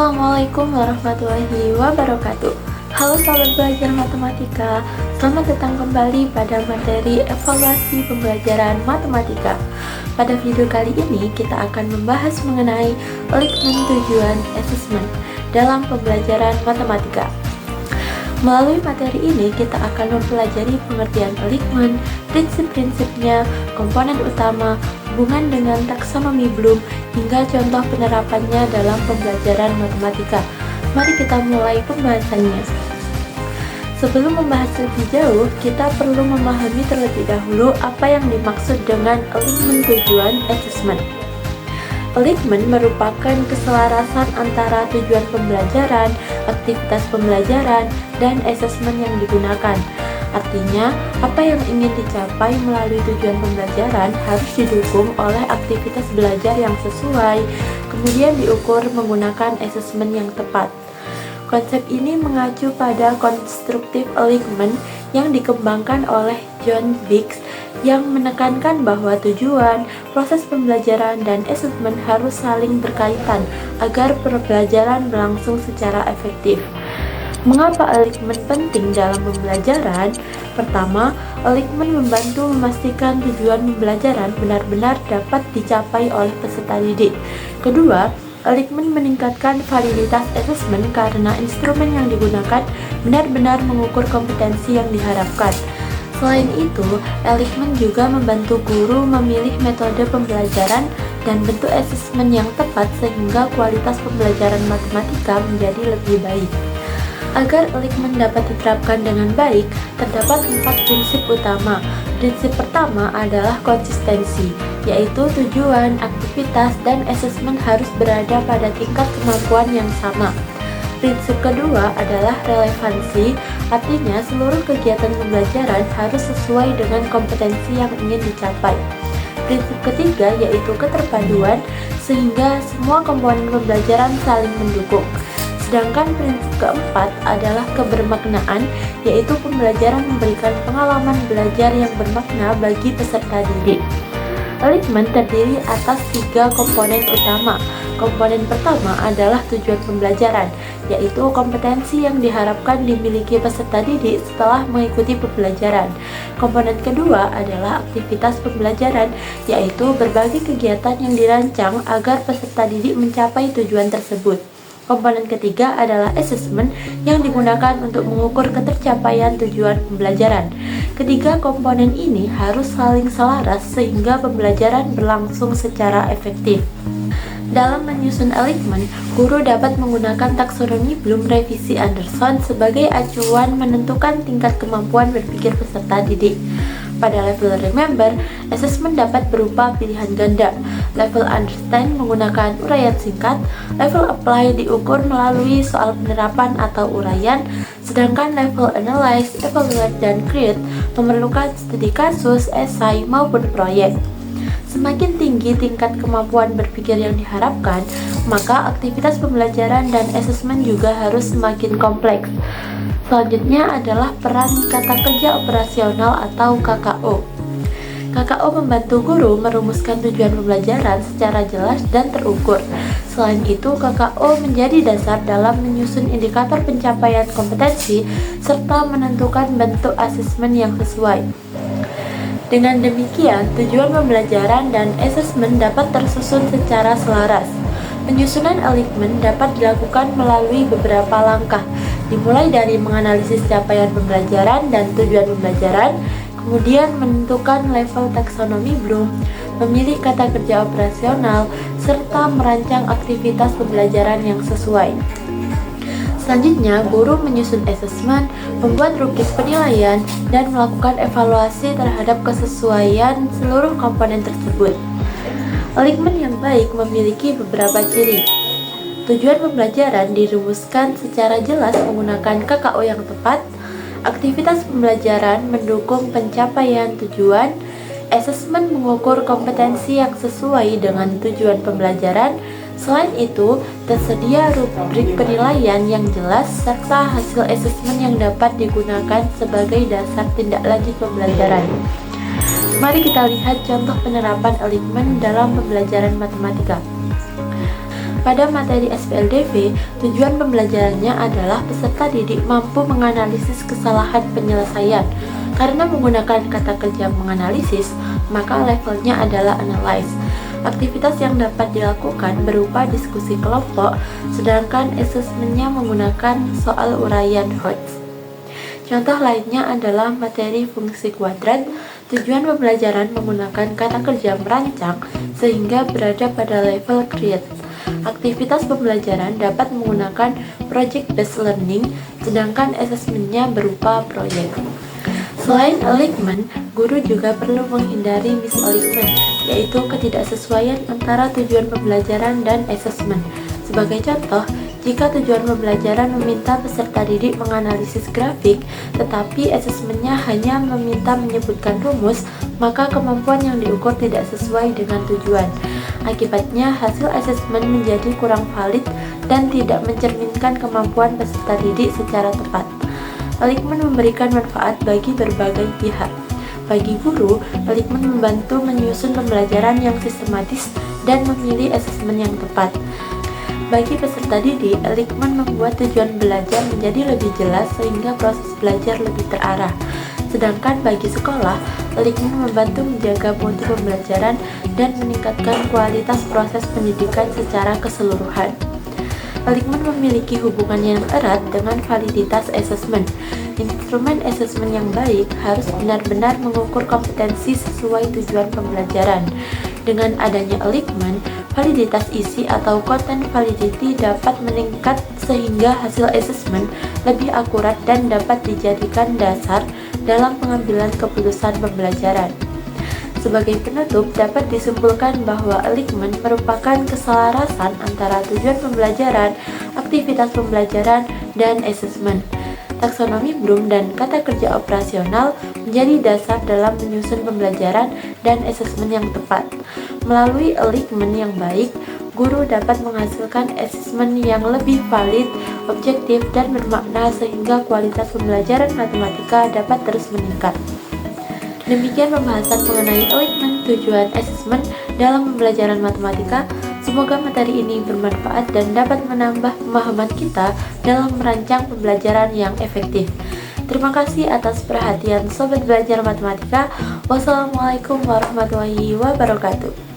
Assalamualaikum warahmatullahi wabarakatuh. Halo sahabat belajar matematika, selamat datang kembali pada materi evaluasi pembelajaran matematika. Pada video kali ini kita akan membahas mengenai alignment tujuan assessment dalam pembelajaran matematika. Melalui materi ini kita akan mempelajari pengertian alignment, prinsip-prinsipnya, komponen utama, hubungan dengan taksonomi Bloom, hingga contoh penerapannya dalam pembelajaran matematika. Mari kita mulai pembahasannya. Sebelum membahas lebih jauh, kita perlu memahami terlebih dahulu apa yang dimaksud dengan alignment tujuan assessment. Alignment merupakan keselarasan antara tujuan pembelajaran, aktivitas pembelajaran, dan assessment yang digunakan. Artinya, apa yang ingin dicapai melalui tujuan pembelajaran harus didukung oleh aktivitas belajar yang sesuai, kemudian diukur menggunakan assessment yang tepat. Konsep ini mengacu pada constructive alignment yang dikembangkan oleh John Biggs yang menekankan bahwa tujuan, proses pembelajaran, dan assessment harus saling berkaitan agar pembelajaran berlangsung secara efektif. Mengapa alignment penting dalam pembelajaran? Pertama, alignment membantu memastikan tujuan pembelajaran benar-benar dapat dicapai oleh peserta didik. Kedua, alignment meningkatkan validitas assessment karena instrumen yang digunakan benar-benar mengukur kompetensi yang diharapkan. Selain itu, alignment juga membantu guru memilih metode pembelajaran dan bentuk assessment yang tepat sehingga kualitas pembelajaran matematika menjadi lebih baik. Agar alignment dapat diterapkan dengan baik, terdapat 4 prinsip utama. Prinsip pertama adalah konsistensi, yaitu tujuan, aktivitas, dan assessment harus berada pada tingkat kemampuan yang sama. Prinsip kedua adalah relevansi, artinya seluruh kegiatan pembelajaran harus sesuai dengan kompetensi yang ingin dicapai. Prinsip ketiga yaitu keterpaduan, sehingga semua komponen pembelajaran saling mendukung. Sedangkan prinsip keempat adalah kebermaknaan, yaitu pembelajaran memberikan pengalaman belajar yang bermakna bagi peserta didik. Alignment terdiri atas 3 komponen utama. Komponen pertama adalah tujuan pembelajaran, yaitu kompetensi yang diharapkan dimiliki peserta didik setelah mengikuti pembelajaran. Komponen kedua adalah aktivitas pembelajaran, yaitu berbagai kegiatan yang dirancang agar peserta didik mencapai tujuan tersebut. Komponen ketiga adalah assessment yang digunakan untuk mengukur ketercapaian tujuan pembelajaran. Ketiga komponen ini harus saling selaras sehingga pembelajaran berlangsung secara efektif. Dalam menyusun alignment, guru dapat menggunakan taksonomi Bloom revisi Anderson sebagai acuan menentukan tingkat kemampuan berpikir peserta didik. Pada level remember, assessment dapat berupa pilihan ganda. Level understand menggunakan uraian singkat. Level apply diukur melalui soal penerapan atau uraian. Sedangkan level analyze, evaluate, dan create memerlukan studi kasus, esai, maupun proyek. Semakin tinggi tingkat kemampuan berpikir yang diharapkan, maka aktivitas pembelajaran dan assessment juga harus semakin kompleks. Selanjutnya adalah peran kata kerja operasional atau KKO. KKO membantu guru merumuskan tujuan pembelajaran secara jelas dan terukur. Selain itu, KKO menjadi dasar dalam menyusun indikator pencapaian kompetensi serta menentukan bentuk asesmen yang sesuai. Dengan demikian, tujuan pembelajaran dan asesmen dapat tersusun secara selaras. Penyusunan alignment dapat dilakukan melalui beberapa langkah, dimulai dari menganalisis capaian pembelajaran dan tujuan pembelajaran, kemudian menentukan level taksonomi Bloom, memilih kata kerja operasional, serta merancang aktivitas pembelajaran yang sesuai. Selanjutnya, guru menyusun assessment, membuat rukis penilaian, dan melakukan evaluasi terhadap kesesuaian seluruh komponen tersebut. Alignment yang baik memiliki beberapa ciri. Tujuan pembelajaran dirumuskan secara jelas menggunakan KKO yang tepat. Aktivitas pembelajaran mendukung pencapaian tujuan. Assessment mengukur kompetensi yang sesuai dengan tujuan pembelajaran. Selain itu, tersedia rubrik penilaian yang jelas serta hasil assessment yang dapat digunakan sebagai dasar tindak lanjut pembelajaran. Mari kita lihat contoh penerapan alignment dalam pembelajaran matematika. Pada materi SPLDV, tujuan pembelajarannya adalah peserta didik mampu menganalisis kesalahan penyelesaian. Karena menggunakan kata kerja menganalisis, maka levelnya adalah analyze. Aktivitas yang dapat dilakukan berupa diskusi kelompok, sedangkan asesmennya menggunakan soal uraian Hodge. Contoh lainnya adalah materi fungsi kuadrat. Tujuan pembelajaran menggunakan kata kerja merancang sehingga berada pada level create. Aktivitas pembelajaran dapat menggunakan project based learning, sedangkan asesmennya berupa proyek. Selain alignment, guru juga perlu menghindari misalignment, yaitu ketidaksesuaian antara tujuan pembelajaran dan asesmen. Sebagai contoh, jika tujuan pembelajaran meminta peserta didik menganalisis grafik, tetapi asesmennya hanya meminta menyebutkan rumus, maka kemampuan yang diukur tidak sesuai dengan tujuan. Akibatnya, hasil asesmen menjadi kurang valid dan tidak mencerminkan kemampuan peserta didik secara tepat. Alignment memberikan manfaat bagi berbagai pihak. Bagi guru, alignment membantu menyusun pembelajaran yang sistematis dan memilih asesmen yang tepat. Bagi peserta didik, alignment membuat tujuan belajar menjadi lebih jelas sehingga proses belajar lebih terarah. Sedangkan bagi sekolah, alignment membantu menjaga mutu pembelajaran dan meningkatkan kualitas proses pendidikan secara keseluruhan. Alignment memiliki hubungan yang erat dengan validitas asesmen. Instrumen asesmen yang baik harus benar-benar mengukur kompetensi sesuai tujuan pembelajaran. Dengan adanya alignment, validitas isi atau content validity dapat meningkat sehingga hasil asesmen lebih akurat dan dapat dijadikan dasar dalam pengambilan keputusan pembelajaran. Sebagai penutup, dapat disimpulkan bahwa alignment merupakan keselarasan antara tujuan pembelajaran, aktivitas pembelajaran, dan asesmen. Taksonomi Bloom dan kata kerja operasional menjadi dasar dalam menyusun pembelajaran dan asesmen yang tepat. Melalui alignment yang baik, guru dapat menghasilkan asesmen yang lebih valid, objektif, dan bermakna sehingga kualitas pembelajaran matematika dapat terus meningkat. Demikian pembahasan mengenai alignment tujuan asesmen dalam pembelajaran matematika. Semoga materi ini bermanfaat dan dapat menambah pemahaman kita dalam merancang pembelajaran yang efektif. Terima kasih atas perhatian Sobat Belajar Matematika. Wassalamualaikum warahmatullahi wabarakatuh.